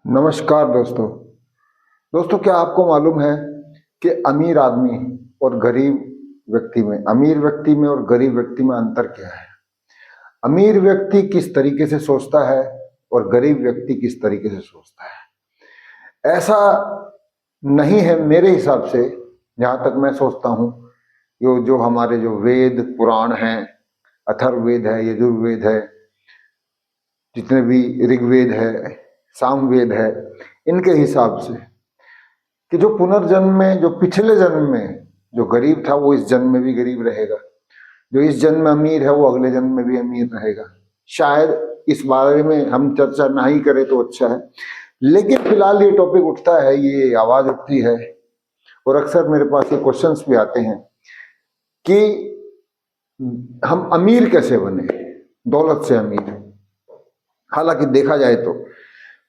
नमस्कार दोस्तों। क्या आपको मालूम है कि अमीर आदमी और गरीब व्यक्ति में, अमीर व्यक्ति में और गरीब व्यक्ति में अंतर क्या है? अमीर व्यक्ति किस तरीके से सोचता है और गरीब व्यक्ति किस तरीके से सोचता है। ऐसा नहीं है मेरे हिसाब से, जहां तक मैं सोचता हूँ। जो हमारे जो वेद पुराण हैं, अथर्ववेद है, यजुर्वेद है, जितने भी ऋग्वेद है, सामवेद है, इनके हिसाब से कि जो पुनर्जन्म में, जो पिछले जन्म में जो गरीब था वो इस जन्म में भी गरीब रहेगा, जो इस जन्म में अमीर है वो अगले जन्म में भी अमीर रहेगा। शायद इस बारे में हम चर्चा ना ही करें तो अच्छा है, लेकिन फिलहाल ये टॉपिक उठता है, ये आवाज उठती है और अक्सर मेरे पास ये क्वेश्चंस भी आते हैं कि हम अमीर कैसे बने, दौलत से अमीर। हालांकि देखा जाए तो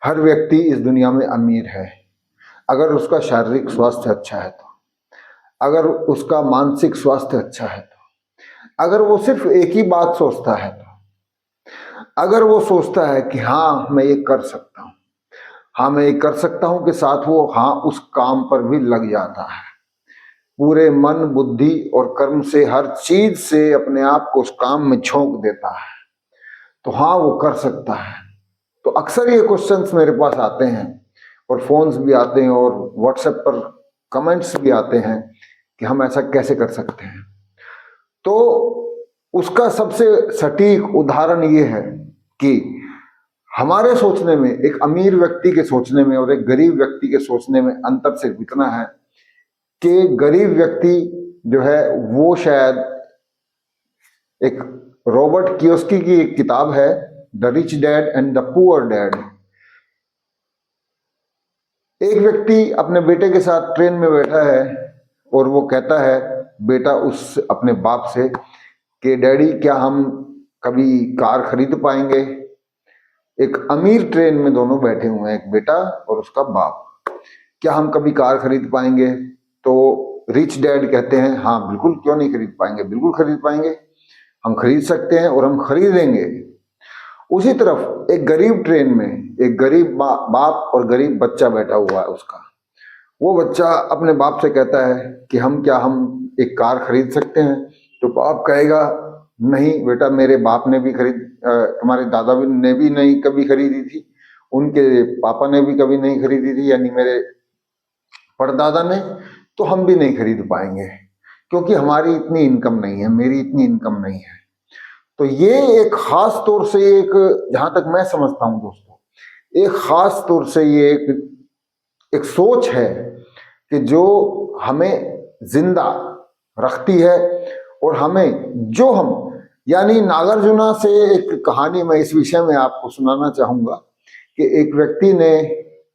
हर व्यक्ति इस दुनिया में अमीर है, अगर उसका शारीरिक स्वास्थ्य अच्छा है तो, अगर उसका मानसिक स्वास्थ्य अच्छा है तो, अगर वो सिर्फ एक ही बात सोचता है तो, अगर वो सोचता है कि हाँ मैं ये कर सकता हूँ, हाँ मैं ये कर सकता हूँ के साथ वो हाँ उस काम पर भी लग जाता है, पूरे मन बुद्धि और कर्म से, हर चीज से अपने आप को उस काम में झोंक देता है, तो हाँ वो कर सकता है। तो अक्सर ये क्वेश्चंस मेरे पास आते हैं और फोन्स भी आते हैं और व्हाट्सएप पर कमेंट्स भी आते हैं कि हम ऐसा कैसे कर सकते हैं। तो उसका सबसे सटीक उदाहरण ये है कि हमारे सोचने में, एक अमीर व्यक्ति के सोचने में और एक गरीब व्यक्ति के सोचने में अंतर सिर्फ इतना है कि गरीब व्यक्ति जो है वो शायद, एक रॉबर्ट कियोस्की की एक किताब है, the rich dad and the poor dad. एक व्यक्ति अपने बेटे के साथ ट्रेन में बैठा है और वो कहता है, बेटा उस अपने बाप से, कि डैडी क्या हम कभी कार खरीद पाएंगे। एक अमीर ट्रेन में दोनों बैठे हुए हैं, एक बेटा और उसका बाप, क्या हम कभी कार खरीद पाएंगे? तो रिच डैड कहते हैं, हाँ बिल्कुल, क्यों नहीं खरीद पाएंगे, बिल्कुल खरीद पाएंगे, हम खरीद सकते हैं और हम खरीदेंगे। उसी तरफ एक गरीब ट्रेन में एक गरीब बाप और गरीब बच्चा बैठा हुआ है उसका। वो बच्चा अपने बाप से कहता है कि हम एक कार खरीद सकते हैं? तो बाप कहेगा, नहीं बेटा, मेरे बाप ने भी तुम्हारे दादा ने भी नहीं कभी खरीदी थी, उनके पापा ने भी कभी नहीं खरीदी थी, यानी मेरे परदादा ने, तो हम भी नहीं खरीद पाएंगे क्योंकि हमारी इतनी इनकम नहीं है, मेरी इतनी इनकम नहीं है। तो ये एक खास तौर से, एक जहां तक मैं समझता हूं दोस्तों, एक खास तौर से ये एक सोच है कि जो हमें जिंदा रखती है और हमें जो हम, यानी नागार्जुना से एक कहानी मैं इस विषय में आपको सुनाना चाहूंगा कि एक व्यक्ति ने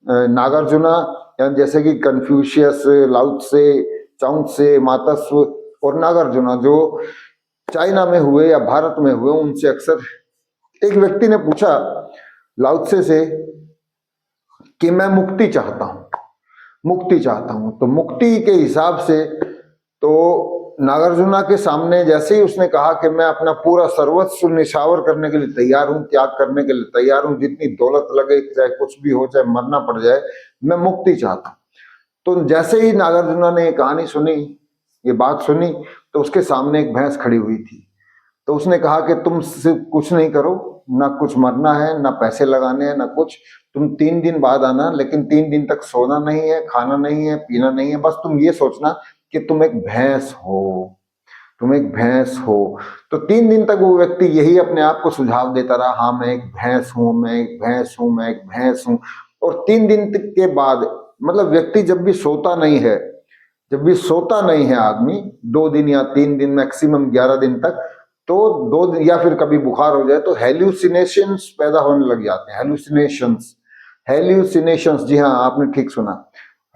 नागार्जुना, यानी जैसे कि कन्फ्यूशियस, लाउत्से, चाउत्से, मातस्व और नागार्जुना जो चाइना में हुए या भारत में हुए, उनसे अक्सर एक व्यक्ति ने पूछा लाउत्से से कि मैं मुक्ति चाहता हूं, मुक्ति चाहता हूं। तो मुक्ति के हिसाब से तो नागार्जुना के सामने जैसे ही उसने कहा कि मैं अपना पूरा सर्वस्व निछावर करने के लिए तैयार हूं, त्याग करने के लिए तैयार हूं, जितनी दौलत लगे, चाहे कुछ भी हो, चाहे मरना पड़ जाए, मैं मुक्ति चाहता हूं। तो जैसे ही नागार्जुना ने ये कहानी सुनी, ये बात सुनी, तो उसके सामने एक भैंस खड़ी हुई थी। तो उसने कहा कि तुम सिर्फ कुछ नहीं करो, ना कुछ मरना है, ना पैसे लगाने हैं, ना कुछ, तुम 3 दिन बाद आना, लेकिन 3 दिन तक सोना नहीं है, खाना नहीं है, पीना नहीं है, बस तुम ये सोचना कि तुम एक भैंस हो, तुम एक भैंस हो। तो 3 दिन तक वो व्यक्ति यही अपने आप को सुझाव देता रहा, हाँ मैं एक भैंस हूं, मैं एक भैंस हूं, मैं एक भैंस हूं। और 3 दिन के बाद, मतलब व्यक्ति जब भी सोता नहीं है, जब भी सोता नहीं है आदमी, 2 दिन या 3 दिन, मैक्सिमम 11 दिन तक, तो 2 दिन या फिर कभी बुखार हो जाए तो हेल्यूसिनेशंस पैदा होने लग जाते हैं। हेल्यूसिनेशंस, हेल्यूसिनेशंस, जी हाँ आपने ठीक सुना।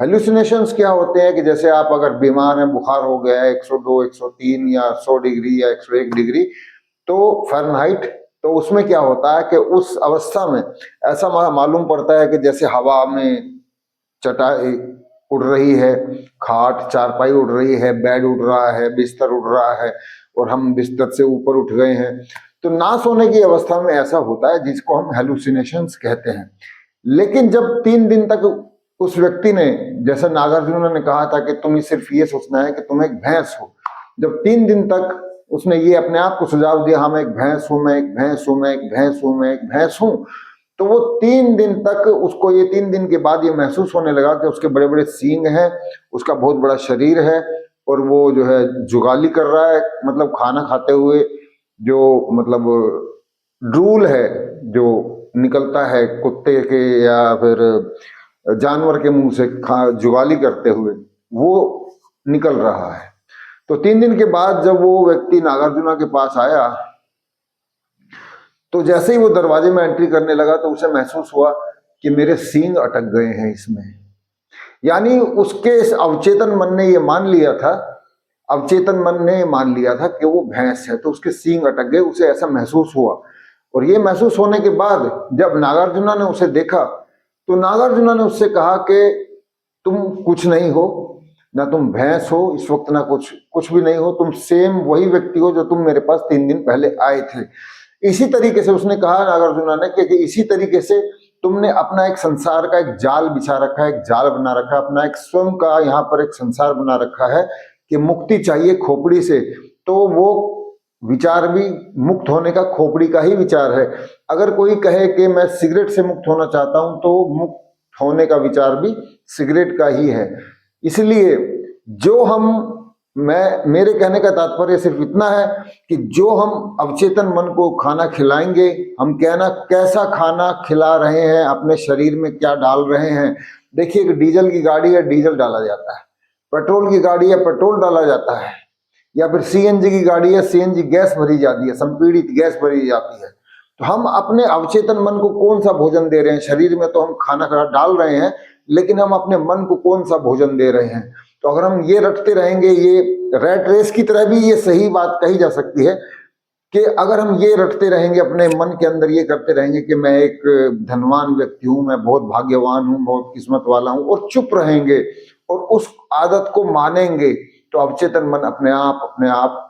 हेल्यूसिनेशंस क्या होते हैं कि जैसे आप अगर बीमार हैं, बुखार हो गया है 102, 103 या 100 डिग्री या 101 डिग्री तो फ़ारेनहाइट, तो उसमें क्या होता है कि उस अवस्था में ऐसा मालूम पड़ता है कि जैसे हवा में चटाई उड़ रही है, खाट चारपाई उड़ रही है, बेड उड़ रहा है, बिस्तर उड़ रहा है और हम बिस्तर से ऊपर उठ गए हैं। तो ना सोने की अवस्था में ऐसा होता है, जिसको हम हेलुसिनेशंस कहते हैं। लेकिन जब 3 दिन तक उस व्यक्ति ने, जैसा नागार्जुन ने कहा था कि तुम्हें सिर्फ ये सोचना है कि तुम एक भैंस हो, जब 3 दिन तक उसने ये अपने आप को सुझाव दिया, हाँ मैं एक भैंस हूं, मैं एक भैंस हूं, मैं एक भैंस हूं, मैं एक भैंस हूं, तो वो 3 दिन तक उसको, ये 3 दिन के बाद ये महसूस होने लगा कि उसके बड़े बड़े सींग हैं, उसका बहुत बड़ा शरीर है, और वो जो है जुगाली कर रहा है, मतलब खाना खाते हुए जो मतलब ड्रूल है जो निकलता है कुत्ते के या फिर जानवर के मुंह से जुगाली करते हुए, वो निकल रहा है। तो 3 दिन के बाद जब वो व्यक्ति नागार्जुना के पास आया, तो जैसे ही वो दरवाजे में एंट्री करने लगा तो उसे महसूस हुआ कि मेरे सींग अटक गए हैं इसमें। यानी उसके इस अवचेतन मन ने ये मान लिया था, अवचेतन मन ने मान लिया था कि वो भैंस है, तो उसके सींग अटक गए, उसे ऐसा महसूस हुआ। और ये महसूस होने के बाद जब नागार्जुना ने उसे देखा, तो नागार्जुना ने उससे कहा कि तुम कुछ नहीं हो, ना तुम भैंस हो इस वक्त, ना कुछ भी नहीं हो, तुम सेम वही व्यक्ति हो जो तुम मेरे पास 3 दिन पहले आए थे। इसी तरीके से उसने कहा नागार्जुना ने कि इसी तरीके से तुमने अपना एक संसार का एक जाल बिछा रखा है, एक जाल बना रखा है, अपना एक स्वयं का यहाँ पर एक संसार बना रखा है कि मुक्ति चाहिए खोपड़ी से, तो वो विचार भी मुक्त होने का खोपड़ी का ही विचार है। अगर कोई कहे कि मैं सिगरेट से मुक्त होना चाहता हूं, तो मुक्त होने का विचार भी सिगरेट का ही है। इसलिए जो हम, मेरे कहने का तात्पर्य सिर्फ इतना है कि जो हम अवचेतन मन को खाना खिलाएंगे, हम कहना कैसा खाना खिला रहे हैं, अपने शरीर में क्या डाल रहे हैं। देखिए कि डीजल की गाड़ी है, डीजल डाला जाता है, पेट्रोल की गाड़ी है, पेट्रोल डाला जाता है, या फिर सीएनजी की गाड़ी है, सीएनजी गैस भरी जाती है, संपीड़ित गैस भरी जाती है। तो हम अपने अवचेतन मन को कौन सा भोजन दे रहे हैं? शरीर में तो हम खाना डाल रहे हैं, लेकिन हम अपने मन को कौन सा भोजन दे रहे हैं? तो अगर हम ये रटते रहेंगे, ये रैट रेस की तरह भी ये सही बात कही जा सकती है कि अगर हम ये रटते रहेंगे, अपने मन के अंदर ये करते रहेंगे कि मैं एक धनवान व्यक्ति हूं, मैं बहुत भाग्यवान हूं, बहुत किस्मत वाला हूं, और चुप रहेंगे और उस आदत को मानेंगे, तो अवचेतन मन अपने आप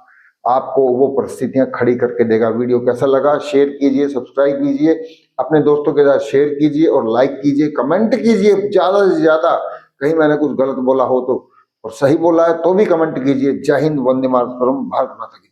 आपको वो परिस्थितियां खड़ी करके देगा। वीडियो कैसा लगा शेयर कीजिए, सब्सक्राइब कीजिए, अपने दोस्तों के साथ शेयर कीजिए और लाइक कीजिए, कमेंट कीजिए ज्यादा से ज्यादा। कहीं मैंने कुछ गलत बोला हो तो, और सही बोला है तो भी कमेंट कीजिए। जय हिंद, वंदे मातरम, भारत माता की।